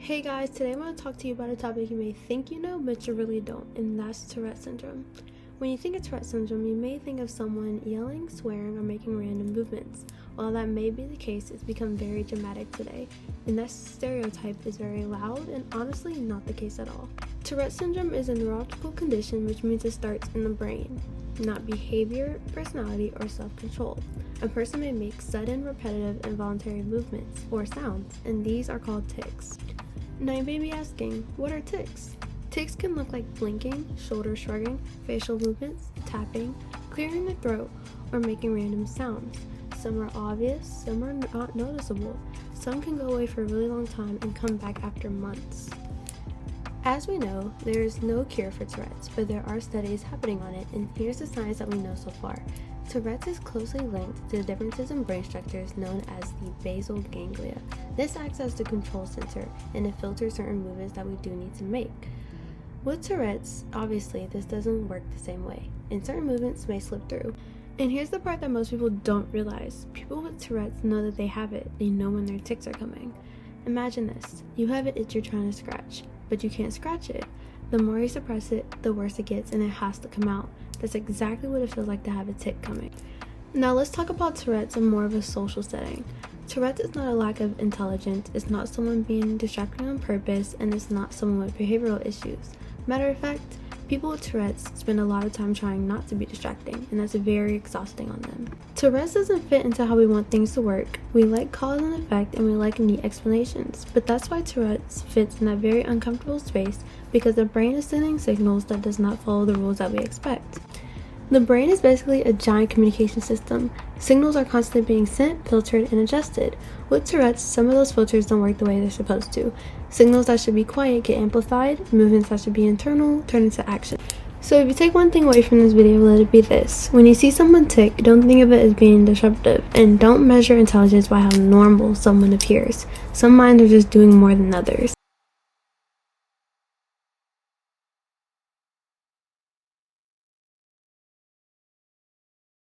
Hey guys, today I'm going to talk to you about a topic you may think you know, but you really don't, and that's Tourette Syndrome. When you think of Tourette Syndrome, you may think of someone yelling, swearing, or making random movements. While that may be the case, it's become very dramatic today, and that stereotype is very loud and honestly not the case at all. Tourette Syndrome is a neurological condition, which means it starts in the brain, not behavior, personality, or self-control. A person may make sudden, repetitive, involuntary movements or sounds, and these are called tics. Now you may be asking, what are tics? Tics can look like blinking, shoulder shrugging, facial movements, tapping, clearing the throat, or making random sounds. Some are obvious, some are not noticeable. Some can go away for a really long time and come back after months. As we know, there is no cure for Tourette's, but there are studies happening on it, and here's the science that we know so far. Tourette's is closely linked to the differences in brain structures known as the basal ganglia. This acts as the control center, and it filters certain movements that we do need to make. With Tourette's, obviously, this doesn't work the same way, and certain movements may slip through. And here's the part that most people don't realize. People with Tourette's know that they have it. They know when their tics are coming. Imagine this. You have an itch you're trying to scratch, but you can't scratch it. The more you suppress it, the worse it gets, and it has to come out. That's exactly what it feels like to have a tic coming. Now let's talk about Tourette's in more of a social setting. Tourette's is not a lack of intelligence, it's not someone being distracted on purpose, and it's not someone with behavioral issues. Matter of fact, people with Tourette's spend a lot of time trying not to be distracting, and that's very exhausting on them. Tourette's doesn't fit into how we want things to work. We like cause and effect, and we like neat explanations, but that's why Tourette's fits in that very uncomfortable space, because the brain is sending signals that does not follow the rules that we expect. The brain is basically a giant communication system. Signals are constantly being sent, filtered, and adjusted. With Tourette's, some of those filters don't work the way they're supposed to. Signals that should be quiet get amplified, movements that should be internal turn into action. So if you take one thing away from this video, let it be this. When you see someone tic, don't think of it as being disruptive, and don't measure intelligence by how normal someone appears. Some minds are just doing more than others.